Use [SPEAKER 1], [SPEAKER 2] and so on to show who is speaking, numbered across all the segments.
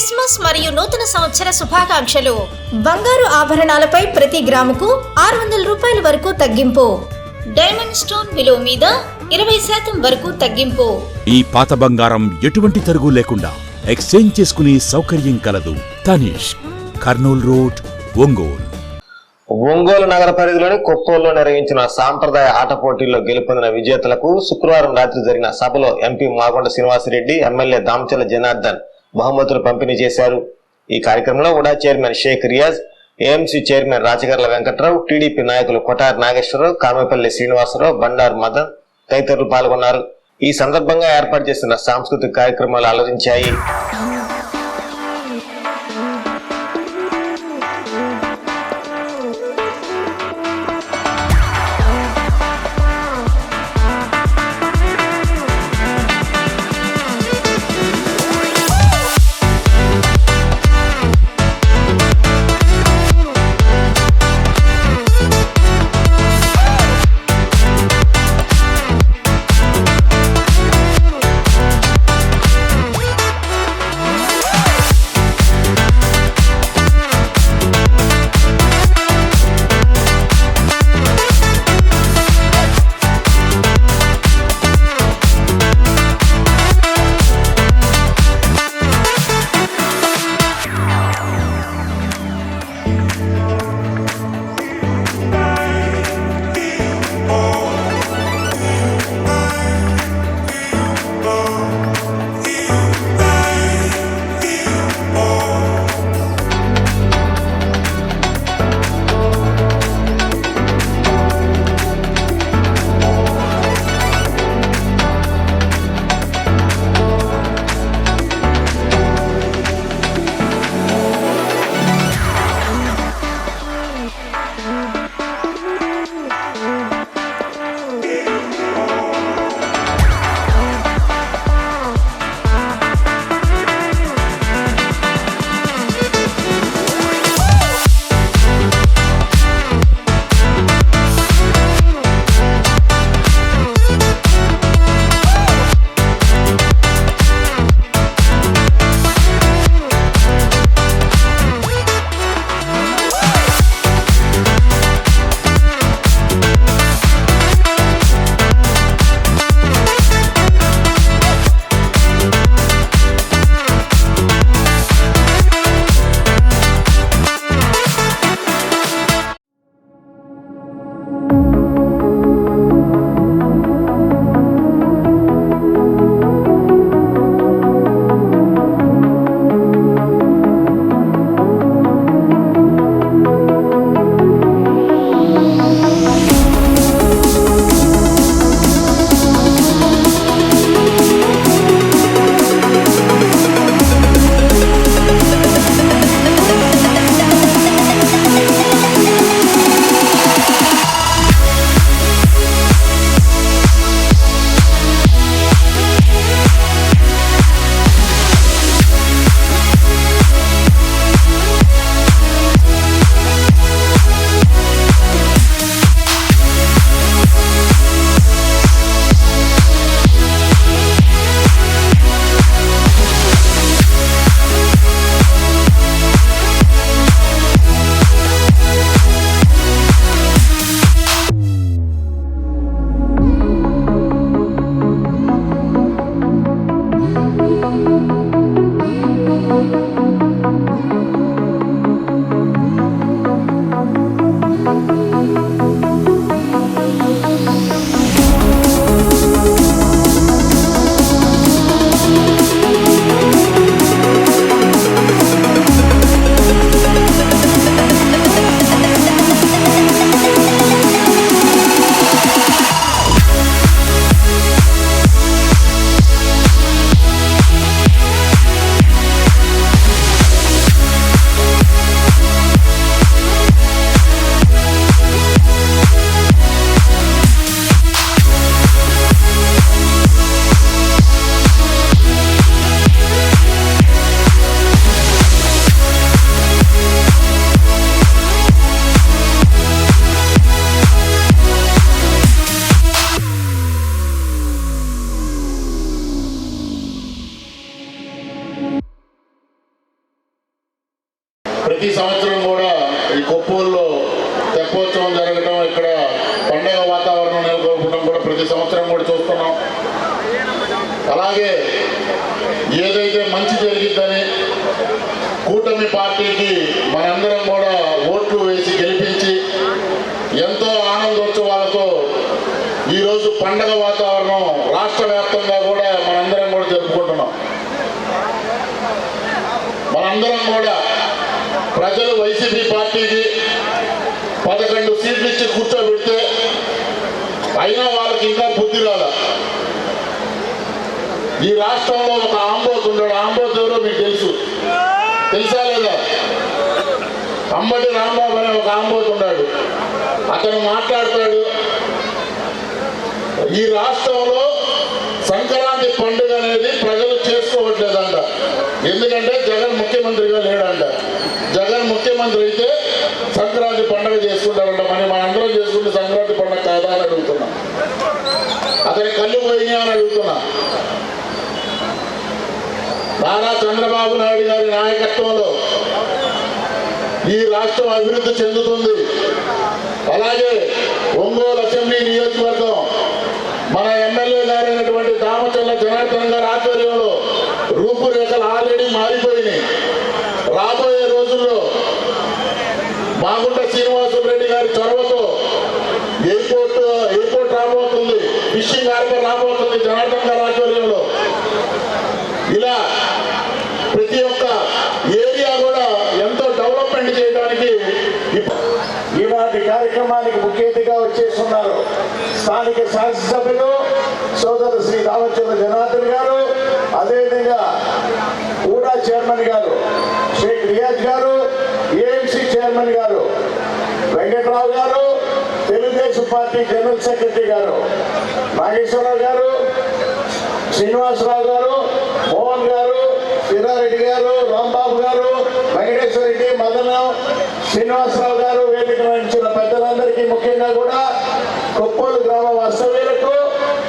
[SPEAKER 1] Christmas మరియు నూతన సంవత్సర శుభాకాంక్షలు. బంగారు ఆభరణాలపై ప్రతి గ్రాముకు 600 రూపాయల వరకు తగ్గింపు. డైమండ్ స్టోన్ విలువ మీద 20% వరకు తగ్గింపు.
[SPEAKER 2] ఈ పాత బంగారం ఎటువంటి తరుగు లేకుండా ఎక్స్చేంజ్ చేసుకునే సౌకర్యం కలదు. తనిష్, కర్నూల్ రోడ్, ఒంగోలు.
[SPEAKER 3] ఒంగోలు నగర పరిధిలోని కొప్పోల్లో నిర్వహించిన సాంప్రదాయ ఆట పోటీల్లో గెలుపొందిన విజేతలకు శుక్రవారం రాత్రి జరిగిన సభలో ఎంపీ మాగొండ శ్రీనివాసరెడ్డి, ఎమ్మెల్యే దామచర్ల జనార్దన్ బహుమతులు పంపిణీ చేశారు. ఈ కార్యక్రమంలో ఉడా chairman Sheikh Riyaz, AMC chairman Rachagarla Venkatrao, TDP నాయకులు కొటారి నాగేశ్వరరావు, కామేపల్లి శ్రీనివాసరావు, బండారు మదన్ తదితరులు పాల్గొన్నారు. ఈ సందర్భంగా ఏర్పాటు చేసిన సాంస్కృతిక కార్యక్రమాలు అలరించాయి.
[SPEAKER 4] ప్రతి సంవత్సరం కూడా ఈ కొప్పూరులో తెప్పోత్సవం జరగడం, ఇక్కడ పండగ వాతావరణం నెలకొల్పడం కూడా ప్రతి సంవత్సరం కూడా చూస్తున్నాం. అలాగే ఏదైతే మంచి జరిగిద్దని కూటమి పార్టీకి మనందరం కూడా ఓట్లు వేసి గెలిపించి ఎంతో ఆనందోత్సవాలతో ఈరోజు పండగ వాతావరణం రాష్ట్ర వ్యాప్తంగా కూడా మనందరం కూడా జరుపుకుంటున్నాం. మనందరం కూడా ప్రజలు వైసీపీ పార్టీకి 11 సీట్లు ఇచ్చి కూర్చోబెడితే అయినా వాళ్ళకి ఇంకా బుద్ధి రాల. ఈ రాష్ట్రంలో ఒక ఆంబోతు ఉన్నాడు. ఆంబోతు ఎవరో మీకు తెలుసా లేదా? అంబటి రాంబాబు అనే ఒక ఆంబోతు ఉన్నాడు. అతను మాట్లాడతాడు, ఈ రాష్ట్రంలో సంక్రాంతి పండుగ అనేది ప్రజలు చేసుకోవట్లేదంట. ఎందుకంటే జగన్ ముఖ్యమంత్రిగా లేడంట. జగన్ ముఖ్యమంత్రి అయితే సంక్రాంతి పండుగ చేసుకుంటారంట. మనందరం చేసుకుంటే సంక్రాంతి పండుగ కాదా అని అడుగుతున్నా. అతని కళ్ళు పోయినా అని అడుగుతున్నా. నారా చంద్రబాబు నాయుడు గారి నాయకత్వంలో ఈ రాష్ట్రం అభివృద్ధి చెందుతుంది. అలాగే ఒంగోలు అసెంబ్లీ నియోజకవర్గం మన ఎమ్మెల్యే గారైనటువంటి దామచర్ల జనార్దన్ గారి ఆధ్వర్యంలో రూపురేఖలు ఆల్రెడీ మారిపోయినాయి. రాబోయే రోజుల్లో మాగుంట శ్రీనివాసరెడ్డి గారి చొరవతో ఎయిర్పోర్ట్ రాబోతుంది, ఫిషింగ్ హార్బర్ రాబోతుంది జనార్దన్ గారి ఆధ్వర్యంలో. ఇలా ప్రతి ఒక్క ఏరియా కూడా ఎంతో డెవలప్మెంట్ చేయడానికి ఈనాటి కార్యక్రమానికి ముఖ్య అతిథిగా వచ్చేస్తున్నారు స్థానిక శాసనసభ్యులు సోదరు శ్రీ దామచర్ల జనార్దన్ గారు, అదేవిధంగా ఊడా చైర్మన్ గారు షేక్ రియాజ్ గారు, ఏఎంసీ చైర్మన్ గారు వెంకట్రావు గారు, తెలుగుదేశం పార్టీ జనరల్ సెక్రటరీ గారు నాగేశ్వరరావు గారు, శ్రీనివాసరావు గారు, మోహన్ గారు, సిరారెడ్డి గారు, రాంబాబు గారు, వెంకటేశ్వర రెడ్డి, మదనం, శ్రీనివాసరావు గారు, వేదిక వహించిన పెద్దలందరికీ ముఖ్యంగా కూడా కొప్పూరు గ్రామ వాస్తవ్యులకు,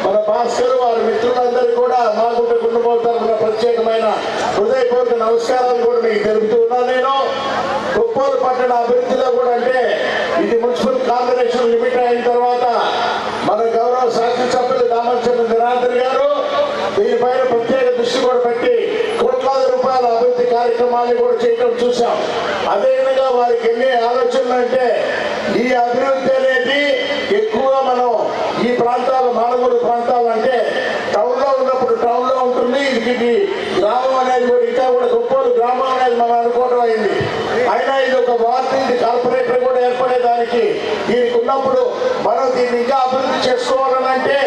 [SPEAKER 4] మన భాస్కర్ వారి మిత్రులందరూ కూడా మాగుంట కుటుంబం తరఫున ప్రత్యేకమైన హృదయపూర్వక నమస్కారాలు కూడా మీకు తెలుపుతూ ఉన్నాను. నేను కొప్పూరు పట్టణ అభివృద్ధిలో కూడా అంటే ఇది మున్సిపల్ కార్పొరేషన్ లిమిట్ అయిన తర్వాత మన గౌరవ శాసనసభ్యులు దామచర్ల జనార్దన్ గారు దీనిపైన ప్రత్యేక దృష్టి కూడా పెట్టి కోట్లాది రూపాయల అభివృద్ధి కార్యక్రమాన్ని కూడా చేయడం చూసాం. అదేవిధంగా వారికి ఎన్ని ఆలోచనలు అంటే ఈ అభివృద్ధి అనేది ఎక్కువగా మనం ఈ ప్రాంతాలు మానవుడు ప్రాంతాలు అంటే టౌన్ లో ఉన్నప్పుడు టౌన్ లో ఉంటుంది. ఇది గ్రామం అనేది కూడా ఇంకా కూడా కొప్పూరు గ్రామం అనేది మనం అనుకోవడం అయింది. అయినా ఇది ఒక వార్డు, ఇది కార్పొరేటర్ కూడా ఏర్పడేదానికి దీనికి ఉన్నప్పుడు మనం దీన్ని ఇంకా అభివృద్ధి చేసుకోవాలని అంటే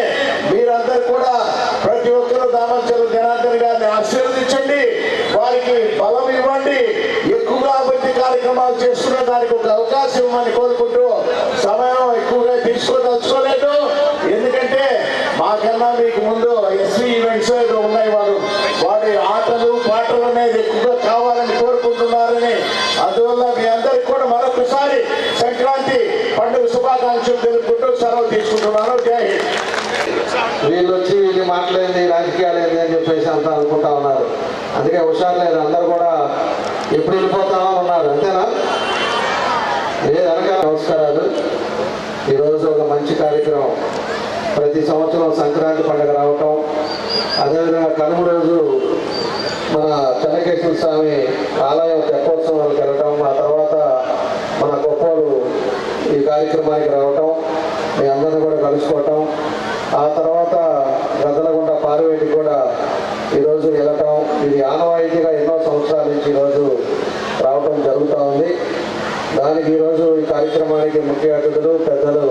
[SPEAKER 4] మీరందరూ కూడా ప్రతి ఒక్కరూ దామచర్ల జనార్దన్ గారిని ఆశీర్వదించండి, వారికి బలం ఇవ్వండి, ఎక్కువగా అభివృద్ధి కార్యక్రమాలు చేసుకునే దానికి ఒక అవకాశం ఇవ్వమని కోరుకుంటూ సమయం ఎక్కువగా తీసుకోదలుచుకోలేదు. ఎందుకంటే మాకన్నా మీకు ముందు ఎస్వి ఈవెంట్స్ ఏదో ఉన్నాయి, వారి ఆటలు పాటలు అనేది ఎక్కువగా కావాలని కోరుకుంటున్నారని, అందువల్ల మీ అందరికి కూడా మరొకసారి సంక్రాంతి పండుగ శుభాకాంక్షలు తెలుపుకుంటూ సెలవు తీసుకుంటున్నాను. జై హింద్.
[SPEAKER 5] వీళ్ళు వచ్చి వీళ్ళు మాట్లాడింది రాజకీయాలు ఏంది అని చెప్పేసి అంతా అనుకుంటా ఉన్నారు. అందుకే హుషారు లేదు, అందరు కూడా ఎప్పుడు వెళ్ళిపోతామో ఉన్నారు. అంతేనా? లేదనక నమస్కారాలు. ఈరోజు ఒక మంచి కార్యక్రమం, ప్రతి సంవత్సరం సంక్రాంతి పండుగ రావటం, అదేవిధంగా కనుమ రోజు మన చెన్నకేశ్వర స్వామి ఆలయం తెప్పోత్సవాలకు వెళ్ళటం, ఆ తర్వాత మన కొప్పలు ఈ కార్యక్రమానికి రావటం, మీ అందరినీ కూడా కలుసుకోవటం, ఆ తర్వాత గద్దలగుంట పార్వేటికి కూడా ఈరోజు వెళ్ళటం, ఇది ఆనవాయితీగా ఎన్నో సంవత్సరాల నుంచి ఈరోజు రావటం జరుగుతూ ఉంది. దానికి ఈరోజు ఈ కార్యక్రమానికి ముఖ్య అతిథులు పెద్దలు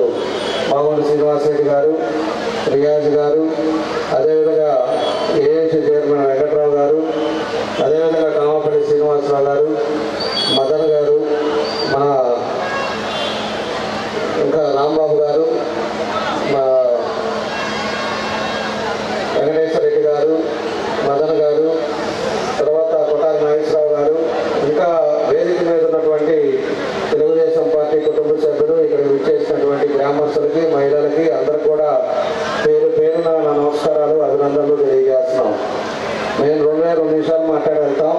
[SPEAKER 5] మాగుంట శ్రీనివాసరెడ్డి గారు, రియాజ్ గారు, అదేవిధంగా ఏఎంసీ చైర్మన్ వెంకట్రావు గారు, అదేవిధంగా కామపల్లి శ్రీనివాసరావు గారు, మదన్ గారు, మన ఇంకా రాంబాబు గారు, మా వెంకటేశ్వర రెడ్డి గారు, మదన్ గారు, తర్వాత కొట్టారి నాగేశ్వరరావు గారు, ఇంకా వేదిక మీద ఉన్నటువంటి తెలుగుదేశం పార్టీ కుటుంబ సభ్యులు, ఇక్కడ విచ్చేసినటువంటి గ్రామస్తులకి, మహిళలకి అందరూ కూడా పేరు పేరున నా నమస్కారాలు, అభినందనలు తెలియజేస్తున్నాం. మేము 2 నిమిషాలు మాట్లాడి వెళ్తాం.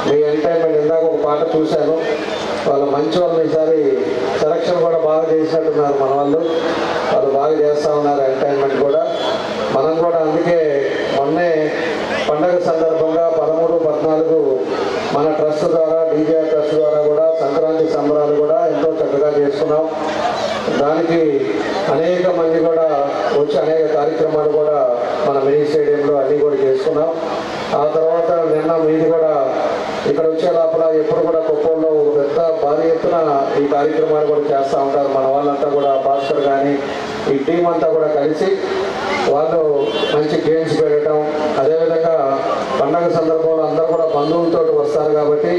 [SPEAKER 5] మీ ఎంటర్టైన్మెంట్ ఇందాక ఒక పాట ఆట చూశాను. వాళ్ళు మంచి వాళ్ళు ఈసారి సెలక్షన్ కూడా బాగా చేసినట్టున్నారు మన వాళ్ళు బాగా చేస్తూ ఉన్నారు ఎంటర్టైన్మెంట్ కూడా. మనం కూడా అందుకే మొన్నే పండగ సందర్భంగా 13, 14 మన ట్రస్ట్ ద్వారా డీజే ట్రస్ట్ ద్వారా కూడా సంక్రాంతి సంబరాలు కూడా ఎంతో చక్కగా చేసుకున్నాం. దానికి అనేక మంది కూడా వచ్చి అనేక కార్యక్రమాలు కూడా మన మినీ స్టేడియంలో అన్నీ కూడా చేసుకున్నాం. ఆ తర్వాత నిన్న మీది కూడా ఇక్కడ వచ్చే లోపల ఎప్పుడు కూడా కుప్పంలో పెద్ద భారీ ఎత్తున ఈ కార్యక్రమాలు కూడా చేస్తూ ఉంటారు మన వాళ్ళంతా కూడా. భాస్కర్ కానీ ఈ టీం అంతా కూడా కలిసి వాళ్ళు మంచి గేమ్స్ పెట్టడం, అదేవిధంగా పండగ సందర్భంలో అందరూ కూడా బంధువులతో వస్తారు కాబట్టి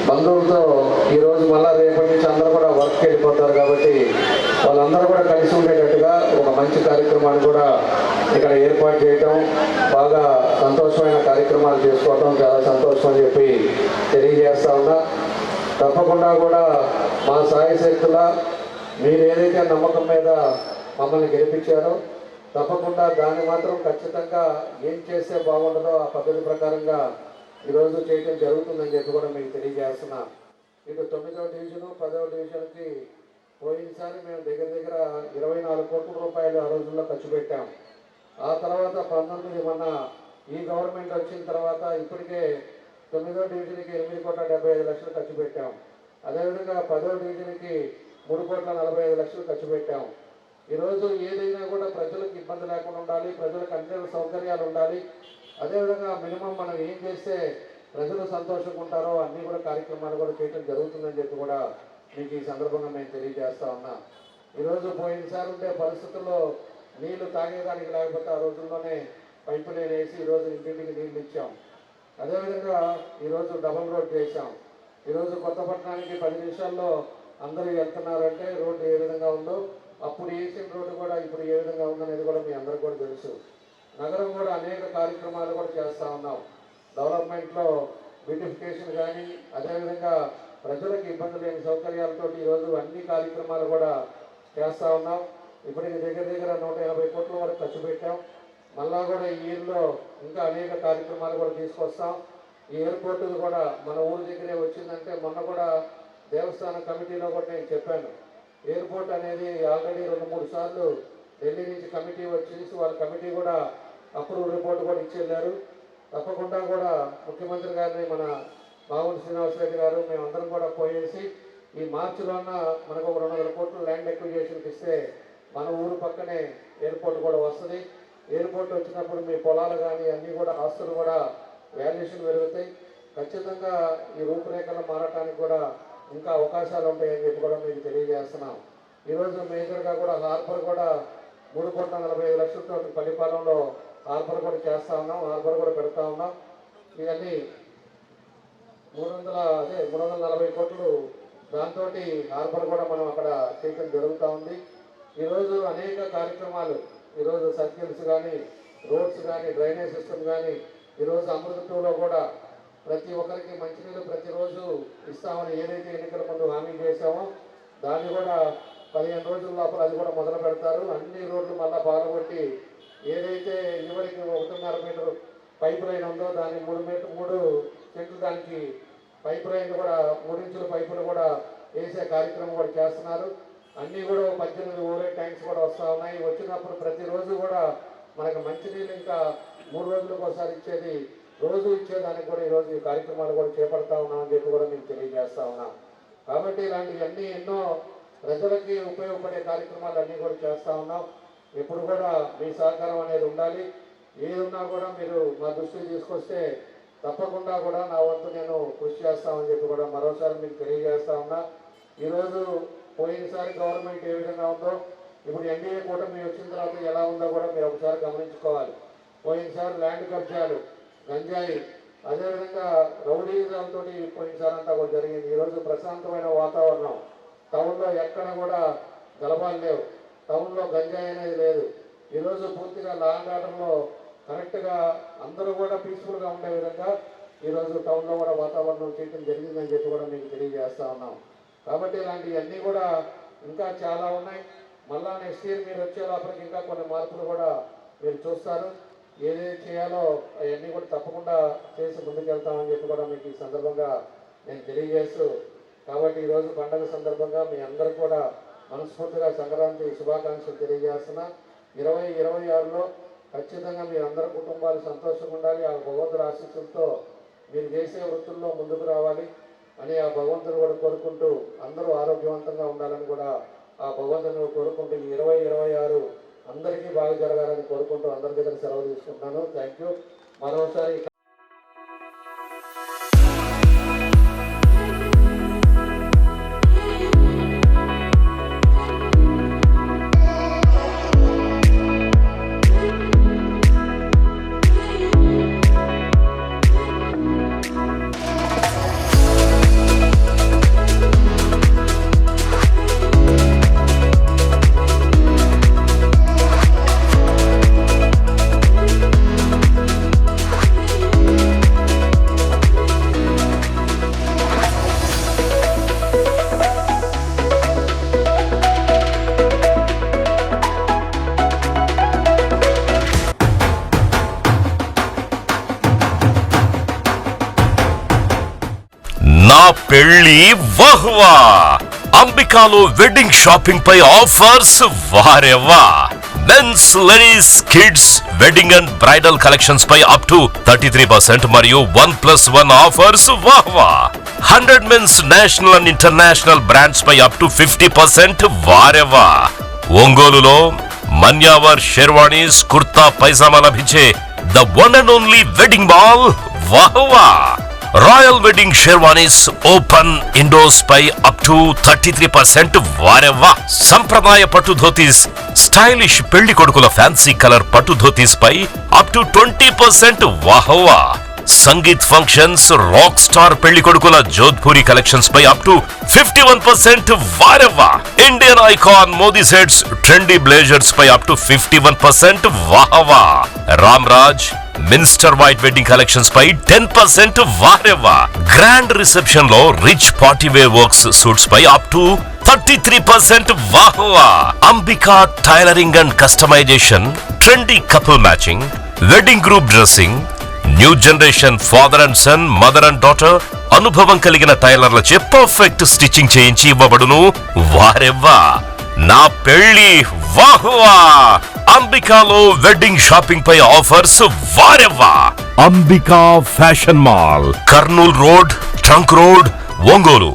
[SPEAKER 5] బంధువులతో ఈరోజు మళ్ళీ రేపటి నుంచి అందరూ కూడా వర్క్కి వెళ్ళిపోతారు కాబట్టి వాళ్ళందరూ కూడా కలిసి ఉండేటట్టుగా ఒక మంచి కార్యక్రమాన్ని కూడా ఇక్కడ ఏర్పాటు చేయటం, బాగా సంతోషమైన కార్యక్రమాలు చేసుకోవటం చాలా సంతోషం అని చెప్పి తెలియజేస్తా ఉన్నా. తప్పకుండా కూడా మా సాయి శక్తుల మీరు ఏదైతే నమ్మకం మీద మమ్మల్ని గెలిపించారో తప్పకుండా దాన్ని మాత్రం ఖచ్చితంగా ఏం చేస్తే బాగుంటుందో ఆ పద్ధతి ప్రకారంగా ఈరోజు చేయడం జరుగుతుందని చెప్పి కూడా మీకు తెలియజేస్తున్నా. ఇటు 9వ డివిజను 10వ డివిజన్కి పోయినసారి మేము దగ్గర 24 కోట్ల రూపాయలు ఆ రోజుల్లో ఖర్చు పెట్టాం. ఆ తర్వాత 19 మొన్న ఈ గవర్నమెంట్ వచ్చిన తర్వాత ఇప్పటికే 9వ డివిజన్కి 8,75,00,000 ఖర్చు పెట్టాం. అదేవిధంగా 10వ డివిజన్కి 3,45,00,000 ఖర్చు పెట్టాం. ఈరోజు ఏదైనా కూడా ప్రజలకు ఇబ్బంది లేకుండా ఉండాలి, ప్రజలకు అన్ని సౌకర్యాలు ఉండాలి. అదేవిధంగా మినిమం మనం ఏం చేస్తే ప్రజలు సంతోషంగా ఉంటారో అన్నీ కూడా కార్యక్రమాలు కూడా చేయడం జరుగుతుందని చెప్పి కూడా మీకు ఈ సందర్భంగా మేము తెలియజేస్తా ఉన్నా. ఈరోజు పోయినసారి ఉండే పరిస్థితుల్లో నీళ్లు తాగేదానికి లేకపోతే ఆ రోజుల్లోనే పైపు లైన్ వేసి ఈరోజు ఇంటింటికి నీళ్ళు ఇచ్చాం. అదేవిధంగా ఈరోజు డబుల్ రోడ్ చేశాం. ఈరోజు కొత్తపట్నానికి 10 నిమిషాల్లో అందరూ వెళ్తున్నారంటే రోడ్డు ఏ విధంగా ఉందో, అప్పుడు వేసిన రోడ్డు కూడా ఇప్పుడు ఏ విధంగా ఉందనేది కూడా మీ అందరికీ కూడా తెలుసు. నగరం కూడా అనేక కార్యక్రమాలు కూడా చేస్తూ ఉన్నాం. డెవలప్మెంట్లో బ్యూటిఫికేషన్ కానీ, అదేవిధంగా ప్రజలకు ఇబ్బంది లేని సౌకర్యాలతో ఈరోజు అన్ని కార్యక్రమాలు కూడా చేస్తూ ఉన్నాం. ఇప్పటికి దగ్గర 180 కోట్ల వరకు ఖర్చు పెట్టాం. మళ్ళా కూడా ఈ ఇయర్లో ఇంకా అనేక కార్యక్రమాలు కూడా తీసుకొస్తాం. ఈ ఎయిర్పోర్టు కూడా మన ఊరి దగ్గరే వచ్చిందంటే మొన్న కూడా దేవస్థానం కమిటీలో కూడా నేను చెప్పాను. ఎయిర్పోర్ట్ అనేది ఆల్రెడీ 2-3 సార్లు ఢిల్లీ నుంచి కమిటీ వచ్చేసి వాళ్ళ కమిటీ కూడా అప్రూవ్ రిపోర్ట్ కూడా ఇచ్చేళ్ళారు. తప్పకుండా కూడా ముఖ్యమంత్రి గారిని మన మాగుంట శ్రీనివాసరెడ్డి గారు మేమందరం కూడా పోయేసి ఈ మార్చిలోన మనకు ఒక 200 కోట్లు ల్యాండ్ ఎక్విజిషన్కి ఇస్తే మన ఊరు పక్కనే ఎయిర్పోర్ట్ కూడా వస్తుంది. ఎయిర్పోర్ట్ వచ్చినప్పుడు మీ పొలాలు కానీ అన్నీ కూడా ఆస్తులు కూడా వాల్యుయేషన్ పెరుగుతాయి. ఖచ్చితంగా ఈ రూపురేఖలు మారటానికి కూడా ఇంకా అవకాశాలు ఉంటాయని చెప్పి కూడా మీకు తెలియజేస్తున్నాం. ఈరోజు మేజర్గా కూడా హార్బర్ కూడా 3,45,00,000 పల్లిపాలెంలో హార్బర్ కూడా చేస్తూ ఉన్నాం, హార్బర్ కూడా పెడతా ఉన్నాం. ఇవన్నీ 340 కోట్లు దాంతో హార్బర్ కూడా మనం అక్కడ చేయడం జరుగుతూ ఉంది. ఈరోజు అనేక కార్యక్రమాలు, ఈరోజు సర్కిల్స్ కానీ, రోడ్స్ కానీ, డ్రైనేజ్ సిస్టమ్ కానీ, ఈరోజు అమృత 2లో కూడా ప్రతి ఒక్కరికి మంచినీళ్ళు ప్రతిరోజు ఇస్తామని ఏదైతే ఎన్నికల ముందు హామీ చేశామో దాన్ని కూడా 15 రోజుల లోపల అది కూడా మొదలు పెడతారు. అన్ని రోడ్లు మళ్ళీ బాగుపట్టి ఏదైతే ఇవరికి 1.5 మీటర్ పైప్ లైన్ ఉందో దాన్ని 3 సెంట్లు దానికి పైప్ లైన్ కూడా 3 ఇంచుల పైపులు కూడా వేసే కార్యక్రమం కూడా చేస్తున్నారు. అన్నీ కూడా 18 ఓరే ట్యాంక్స్ కూడా వస్తూ ఉన్నాయి. వచ్చినప్పుడు ప్రతిరోజు కూడా మనకు మంచినీళ్ళు ఇంకా 3 రోజులకు ఒకసారి ఇచ్చేది, రోజు ఇచ్చేదానికి కూడా ఈరోజు ఈ కార్యక్రమాలు కూడా చేపడతా ఉన్నామని చెప్పి కూడా మీకు తెలియజేస్తా ఉన్నాం. కాబట్టి ఇలాంటివన్నీ ఎన్నో ప్రజలకి ఉపయోగపడే కార్యక్రమాలు అన్నీ కూడా చేస్తూ ఉన్నాం. ఎప్పుడు కూడా మీ సహకారం అనేది ఉండాలి. ఏదున్నా కూడా మీరు మా దృష్టికి తీసుకొస్తే తప్పకుండా కూడా నా వంతు నేను కృషి చేస్తామని చెప్పి కూడా మరోసారి మీకు తెలియజేస్తా ఉన్నా. ఈరోజు పోయినసారి గవర్నమెంట్ ఏ విధంగా ఉందో ఇప్పుడు ఎన్డీఏ కూటమి వచ్చిన తర్వాత ఎలా ఉందో కూడా మీరు ఒకసారి గమనించుకోవాలి. పోయినసారి ల్యాండ్ కబ్జాలు, గంజాయి, అదేవిధంగా రౌడీజాలతో పోయినసారి అంతా కూడా జరిగింది. ఈరోజు ప్రశాంతమైన వాతావరణం, టౌన్లో ఎక్కడ కూడా గలభాలు లేవు, టౌన్లో గంజాయి అనేది లేదు. ఈరోజు పూర్తిగా లా అండ్ ఆర్డర్లో కరెక్ట్గా అందరూ కూడా పీస్ఫుల్గా ఉండే విధంగా ఈరోజు టౌన్లో కూడా వాతావరణం చేయడం జరిగిందని చెప్పి కూడా మీకు తెలియజేస్తా ఉన్నాం. కాబట్టి ఇలాంటివన్నీ కూడా ఇంకా చాలా ఉన్నాయి. మళ్ళా నెక్స్ట్ ఇయర్ మీరు వచ్చే లోపలికి ఇంకా కొన్ని మార్పులు కూడా మీరు చూస్తారు. ఏదైతే చేయాలో అవన్నీ కూడా తప్పకుండా చేసి ముందుకెళ్తామని చెప్పి కూడా మీకు ఈ సందర్భంగా నేను తెలియజేస్తూ, కాబట్టి ఈరోజు పండుగ సందర్భంగా మీ అందరూ కూడా మనస్ఫూర్తిగా సంక్రాంతి శుభాకాంక్షలు తెలియజేస్తున్నా. 2026లో ఖచ్చితంగా మీ అందరి కుటుంబాలు సంతోషంగా ఉండాలి. ఆ భగవంతుడి ఆశీస్సులతో మీరు చేసే వృత్తుల్లో ముందుకు రావాలి అని ఆ భగవంతుడు కూడా కోరుకుంటూ, అందరూ ఆరోగ్యవంతంగా ఉండాలని కూడా ఆ భగవంతుని కోరుకుంటూ 2026 అందరికీ బాగా జరగాలని కోరుకుంటూ అందరి దగ్గర సెలవు తీసుకుంటున్నాను. Thank you. మరోసారి
[SPEAKER 6] నా పెళ్లి వహ్వా అంబికాలో వెడ్డింగ్ షాపింగ్ పై ఆఫర్స్ వారెవ్వా. Men's, ladies, kids wedding and bridal collections పై అప్ టు 33% మరియు 1+1 ఆఫర్స్ వాహ్వా. 100 men's national and international brands పై అప్ టు 50% వారెవ్వా. ఒంగోలులో మన్యావర్ షెర్వాణీస్, కుర్తా పైజామా లభించే the one and only wedding mall వాహ్వా. Royal wedding sherwanis open indoors పై అప్ టు 33% వారెవ్వా. సంప్రదాయ పట్టు ధోతీస్, స్టైలిష్ పెళ్లి కొడుకుల ఫ్యాన్సీ కలర్ పట్టు ధోతీస్ పై అప్ టు 20% వాహ్వా. సంగీత్ ఫంక్షన్స్, రాక్ స్టార్ పెళ్లి కొడుకుల జోధ్పూరి కలెక్షన్స్ పై అప్ టు 51% వారెవ్వా. Indian icon Modi sets, trendy blazers పై అప్ టు 51% వాహ్వా. Ram Raj minister white wedding collections పై 10% వారెవ్వా. గ్రాండ్ రిసెప్షన్ లో rich party wear works suits పై అప్ టు 33% వాహ్వా. Ambika tailoring and customisation, trendy couple matching, wedding group dressing, new generation father and sun, mother and daughter అనుభవం కలిగిన టైలర్లచే perfect stitching చేయించి ఇవ్వబడును వారెవ్వా. నా పెళ్లి వాహ్వా. అంబికాలో వెడ్డింగ్ షాపింగ్ పై ఆఫర్స్ వారెవ్వా.
[SPEAKER 2] Ambika fashion mall,
[SPEAKER 6] Kurnool road, trunk road, Ongole.